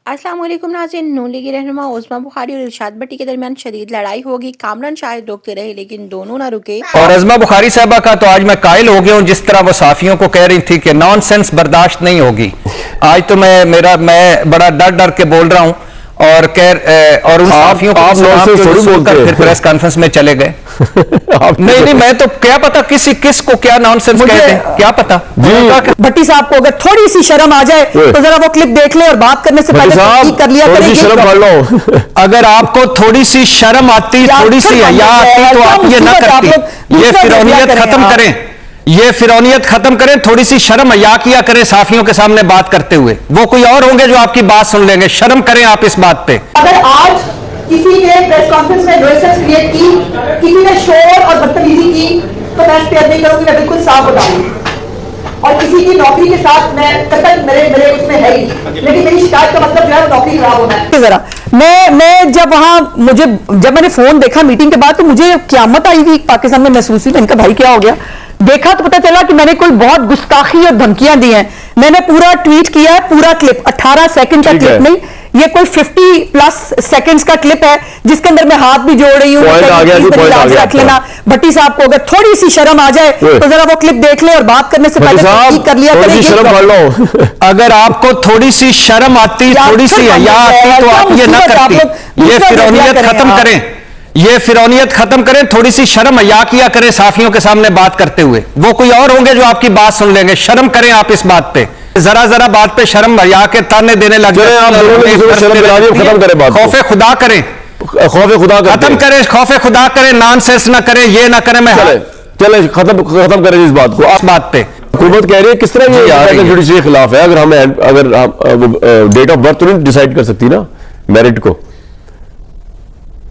अस्सलाम वालेकुम नाज़रीन। नून लीगी रहनुमा उस्मा बुखारी और इरशाद भट्टी के दरमियान शदीद लड़ाई होगी। कामरान शाहिद रोकते रहे लेकिन दोनों ना रुके। और अज़मा बुखारी साहबा का तो आज मैं कायल हो गया हूँ, जिस तरह वो साफियों को कह रही थी कि नॉनसेंस बर्दाश्त नहीं होगी। आज तो मैं बड़ा डर डर के बोल रहा हूँ और उन साफियों को सुनकर फिर प्रेस कॉन्फ्रेंस में चले गए। नहीं, मैं तो क्या पता किस को क्या नॉनसेंस कहते हैं, क्या पता। भट्टी साहब को अगर थोड़ी सी शर्म आ जाए तो जरा वो क्लिप देख ले और बात करने से पहले तहकीक कर लिया करें। शर्म कर लो। अगर आपको थोड़ी सी शर्म आती, थोड़ी सी हया आती तो आप ये ना करती। ये फिरौनियत खत्म करें, ये फिरौनियत खत्म करें, थोड़ी सी शर्म हया किया करें साफियों के सामने बात करते हुए। वो कोई और होंगे जो आपकी बात सुन लेंगे। शर्म करें आप इस बात पे। अगर आज किसी ने प्रेस कॉन्फ्रेंस में नॉइसेंस क्रिएट की, किसी ने शोर और बदतमीजी की, तो मैं स्टेयर नहीं करूंगी, मैं बिल्कुल साफ बताऊंगी। और किसी की नौकरी के साथ मैं कतई मेरे उसमें है ही, लेकिन मेरी शिकायत का मतलब जो है नौकरी खराब होना है। जरा मैं जब मैंने फोन देखा मीटिंग के बाद तो मुझे क्यामत आई हुई पाकिस्तान में महसूस हुई। इनका भाई क्या हो गया, देखा तो पता चला कि मैंने कोई बहुत गुस्ताखी और धमकियां दी हैं। मैंने पूरा ट्वीट किया है, पूरा क्लिप 18 सेकंड का क्लिप नहीं, ये कोई 50+ सेकंड्स का क्लिप है जिसके अंदर मैं हाथ भी जोड़ रही हूँ। रख लेना भट्टी साहब को अगर थोड़ी सी शर्म आ जाए तो जरा वो क्लिप देख ले और बात करने से पहले तहकीक कर लिया करें। अगर आपको थोड़ी सी शर्म आती, थोड़ी सी हया आती तो आप ये ना करती। ये फिरौनियत खत्म करें, ये फिरौनियत खत्म करें, थोड़ी सी शर्म हया किया करें साफियों के सामने बात करते हुए। वो कोई और होंगे जो आपकी बात सुन लेंगे। शर्म करें आप इस बात पे। जरा बात पे शर्म हया के ताने देने लग जाए। खत्म करें बात, खौफे खुदा करें, खौफे खुदा खत्म करें, खौफे खुदा करें, नॉनसेंस ना करें, ये ना करें। मैं चले खत्म करें इस बात को। इस बात पे हुकूमत कह रही है, किस तरह ये जुडिशरी के खिलाफ है। अगर डेट ऑफ बर्थ तो नहीं डिसाइड कर सकती ना मेरिट को।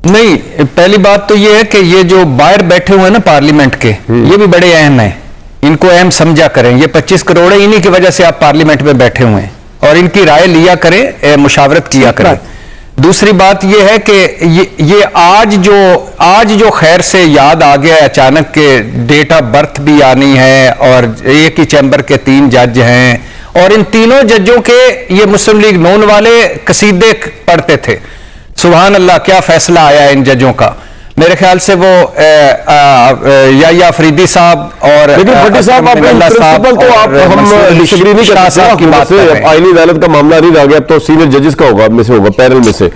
नहीं, पहली बात तो ये है कि ये जो बाहर बैठे हुए हैं ना पार्लियामेंट के, ये भी बड़े अहम हैं। इनको अहम समझा करें। ये 25 करोड़ है, इन्हीं की वजह से आप पार्लियामेंट में बैठे हुए हैं और इनकी राय लिया करें, मुशावरत किया करें। दूसरी बात ये है कि ये आज जो खैर से याद आ गया अचानक के डेट ऑफ बर्थ भी आनी है और एक ही चैम्बर के 3 जज हैं और इन तीनों जजों के ये मुस्लिम लीग नून वाले कसीदे पढ़ते थे। सुभान अल्लाह, क्या फैसला आया इन जजों का। मेरे ख्याल से वो या फरीदी साहब और आईनी अदालत का मामला नहीं रह गया, अब तो सीनियर जजेस का होगा, में से होगा, पैनल में से।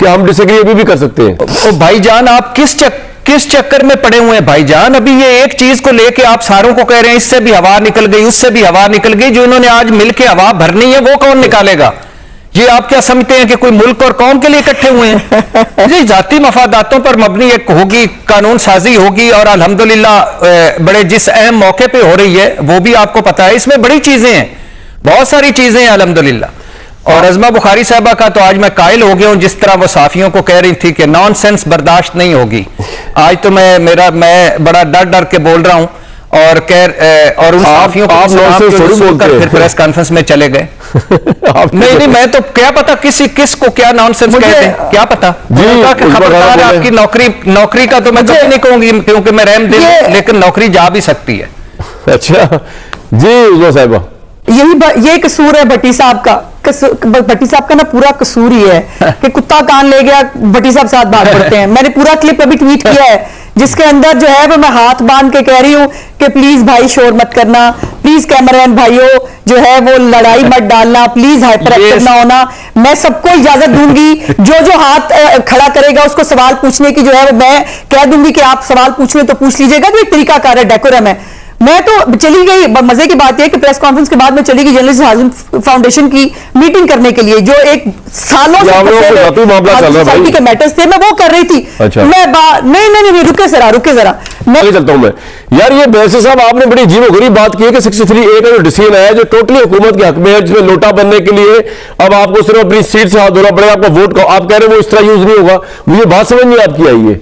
क्या हम डिसएग्री अभी भी कर सकते हैं? भाईजान आप किस चक्कर में पड़े हुए हैं भाईजान? अभी ये एक चीज को लेके आप सारों को कह रहे हैं इससे भी हवा निकल गई, उससे भी हवा निकल गई। जो इन्होंने आज मिलकर हवा भरनी है वो कौन निकालेगा? ये आप क्या समझते हैं कि कोई मुल्क और कौम के लिए इकट्ठे हुए हैं? जी, जाती मफादातों पर मबनी एक होगी, कानून साजी होगी और अल्हम्दुलिल्लाह बड़े जिस अहम मौके पे हो रही है वो भी आपको पता है। इसमें बड़ी चीजें हैं, बहुत सारी चीजें हैं अल्हम्दुलिल्लाह। और अज़मा बुखारी साहबा का तो आज मैं कायल हो गया हूं, जिस तरह वो साफियों को कह रही थी कि नॉनसेंस बर्दाश्त नहीं होगी। आज तो मैं बड़ा डर डर के बोल रहा हूं और उन साफियों को सुनकर फिर प्रेस कॉन्फ्रेंस में चले गए। नहीं, मैं तो क्या पता किस को क्या नॉनसेंस कहते हैं, क्या पता। खबरदार, आपकी नौकरी का तो मैं कभी नहीं कहूंगी क्योंकि मैं रहम दिल, लेकिन नौकरी जा भी सकती है। अच्छा जी साहिबा, ये कसूर है भट्टी साहब का। भट्टी साहब का ना पूरा कसूर ही है कि कुत्ता कान ले गया, भट्टी साहब साथ भाग पड़ते हैं। मैंने पूरा क्लिप अभी ट्वीट किया है जिसके अंदर जो है वो मैं हाथ बांध के कह रही हूं कि प्लीज भाई शोर मत करना, प्लीज कैमरामैन भाइयों जो है वो लड़ाई मत डालना, प्लीज हाइपर एक्टिव ना होना। मैं सबको इजाजत दूंगी, जो हाथ खड़ा करेगा उसको सवाल पूछने की जो है वो मैं कह दूंगी कि आप सवाल पूछ ले तो पूछ लीजिएगा। तो एक तरीकाकार है, डेकोरम है। मैं तो चली गई, मजे की बात यह कि प्रेस कॉन्फ्रेंस के बाद मैं चली गई जर्नलिस्ट हाजिम फाउंडेशन की मीटिंग करने के लिए, जो एक सालों से सोसाइटी के मैटर्स थे, मैं वो कर रही थी। अच्छा। नहीं, रुके जरा मैं चलता हूं। मैं यार ये बैसे साहब, आपने बड़ी अजीबोगरीब बात की है कि 63A का जो डिसीजन आया जो टोटली हुकूमत के हक में है, जिसमें लोटा बनने के लिए अब आपको सिर्फ अपनी सीट से हाथ धोना पड़ेगा, आपका वोट का आप कह रहे हो वो इस तरह यूज नहीं होगा। मुझे बात समझ नहीं आपकी आई है।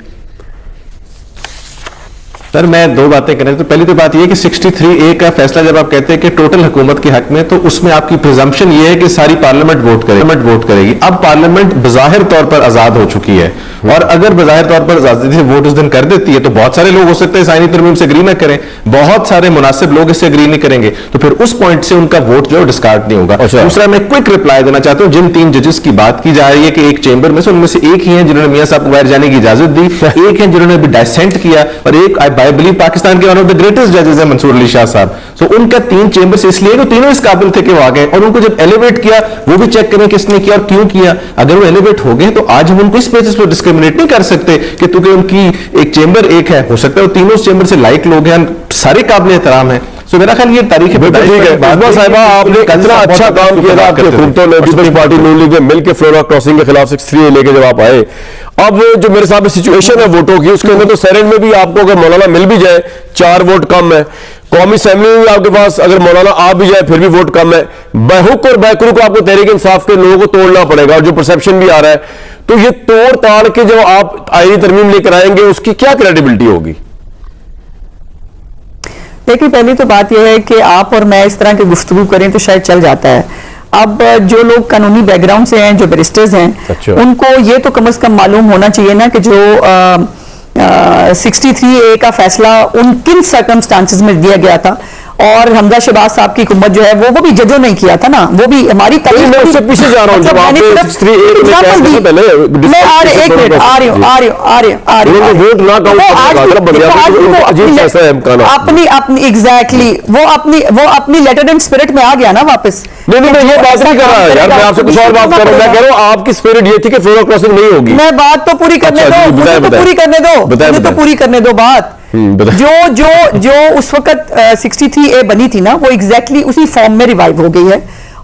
सर मैं दो बातें करें तो पहली तो बात यह कि 63A का फैसला जब आप कहते हैं कि टोटल हुकूमत के हक में, तो उसमें आपकी प्रिजम्पशन ये है कि सारी पार्लियामेंट वोट करेगी। अब पार्लियामेंट बजाहिर तौर पर आजाद हो चुकी है, और अगर बजाहिर तौर पर आजादी से वोट उस दिन कर देती है तो बहुत सारे लोग हो सकते हैं आईनी तरमीम से एग्री ना करें, बहुत सारे मुनासिब लोग इससे एग्री नहीं करेंगे, तो फिर उस पॉइंट से उनका वोट जो है डिस्कार्ड नहीं होगा। दूसरा मैं क्विक रिप्लाई देना चाहता हूं, जिन 3 जजेस की बात की जा रही है कि एक चेंबर में से, उनमें से एक ही है जिन्होंने मियां साहब को बाहर जाने की इजाजत दी, एक है जिन्होंने भी डाइसेंट किया, और एक आई बिलीव पाकिस्तान के वन ऑफ द ग्रेटेस्ट जजेस है मंसूर अली शाह साहब। सो उनका 3 चेंबर्स इसलिए कि तीनों इस काबिल थे कि वो आ गए, और उनको जब एलिवेट किया वो भी चेक करें किसने किया और क्यों किया। अगर वो एलिवेट हो गए तो आज हम उनको इस बेसिस पर डिस्क्रिमिनेट नहीं कर सकते कि क्योंकि उनकी एक चेंबर एक है, हो सकता है वो तीनों चेंबर से लाइक लोग हैं, सारे काबिल एहतराम है। सो मेरा ख्याल ये तारीख है। ठीक है उस्मा साहिबा, आपने इतना अच्छा काम किया था, आपके हुकूमतों ने पीपल्स पार्टी नून लीग ने मिलकर फ्लोरा क्रॉसिंग के खिलाफ 63A लेके जब आप आए, अब जो मेरे सामने सिचुएशन है वोटों की, उसके अंदर तो सेनेट में भी आपको अगर मौलाना मिल भी जाए 4 वोट कम है, कौमी असेंबली में भी आपके पास अगर मौलाना आ भी जाए फिर भी वोट कम है, बहुक और बैकरू को आपको तहरीक इंसाफ के लोगों को तोड़ना पड़ेगा, और जो परसेप्शन भी आ रहा है, तो ये तोड़ ताड़ के जब आप आईनी तरमीम लेकर आएंगे उसकी क्या क्रेडिबिलिटी होगी? देखिए, पहली तो बात यह है कि आप और मैं इस तरह की गुफ्तगू करें तो शायद चल जाता है। अब जो लोग कानूनी बैकग्राउंड से हैं, जो बैरिस्टर्स हैं, अच्छा। उनको ये तो कम से कम मालूम होना चाहिए ना कि जो 63A का फैसला उन किन सर्कमस्टांसिस में दिया गया था, और हमजा शहबाज साहब की हुकूमत जो है वो भी जजों ने किया था ना, वो भी हमारी मैं उससे पीछे जा रहा हूं, जब आपने 63A में क्या था पहले मैं आ रही हूं वोट ना काउंट अजीब कैसा है इम्कान अपनी एग्जैक्टली वो अपनी लेटर एंड स्पिरिट में आ गया ना वापस। नहीं मैं ये बात नहीं कर रहा यार, मैं आपसे कुछ और बात कर रहा हूं। मैं कह रहा हूं आपकी स्पिरिट ये थी कि फ्लोरा क्रॉसिंग नहीं होगी। मैं बात तो पूरी करने दो, मुझे तो पूरी करने दो बात। जो उस वक्त 63A बनी थी ना, वो एग्जैक्टली उसी फॉर्म में रिवाइव हो गई है,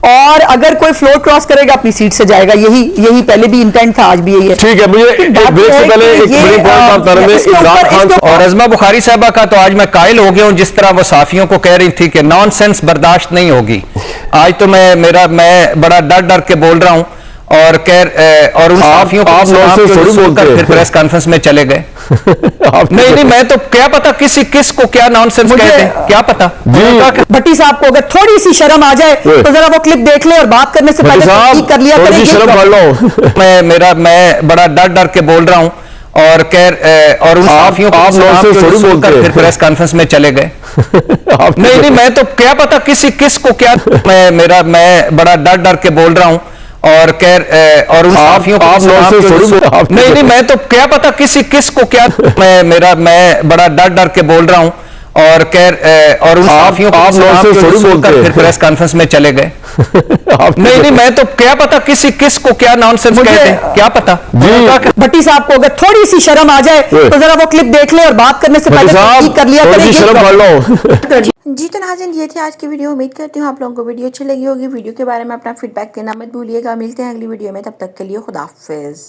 और अगर कोई फ्लोर क्रॉस करेगा अपनी सीट से जाएगा, यही पहले भी इंटेंट था, आज भी यही है। ठीक है, मुझे ब्रेक से पहले एक बड़ी पॉइंट आप बता रहे थे इमरान खान और अज़मा बुखारी साहबा का तो आज मैं कायल हो गया हूं, जिस तरह वो साफियों को कह रही थी कि नॉनसेंस बर्दाश्त नहीं होगी। आज तो मैं बड़ा डर डर के बोल रहा हूं, और और उन साफियों को फिर प्रेस कॉन्फ्रेंस में चले गए। नहीं मैं तो क्या पता किसको क्या नॉनसेंस कहते हैं, क्या पता। भट्टी साहब को अगर थोड़ी सी शर्म आ जाए तो जरा वो क्लिप देख ले, और बात करने से पहले कर लिया करें। शर्म कर लो। मैं बड़ा डर डर के बोल रहा हूं, और उन साफियों को फिर प्रेस कॉन्फ्रेंस में चले गए। नहीं मैं तो क्या पता किसको क्या। मैं बड़ा डर डर के बोल रहा हूं, और उन साफियों को नहीं मैं तो क्या पता किसको क्या। मैं बड़ा डर डर के बोल रहा हूं, और उन साफियों को फिर प्रेस कॉन्फ्रेंस में चले गए। नहीं मैं तो क्या पता किसको क्या नॉनसेंस कहते हैं, क्या पता। भट्टी साहब को अगर थोड़ी सी शर्म आ जाए तो जरा वो क्लिप देख ले, और बात करने से पहले कर लिया करें। शर्म कर लो। जी तो नाज़रीन, ये थी आज की वीडियो। उम्मीद करती हूँ आप लोगों को वीडियो अच्छी लगी होगी। वीडियो के बारे में अपना फीडबैक देना मत भूलिएगा। मिलते हैं अगली वीडियो में, तब तक के लिए खुदा हाफिज़।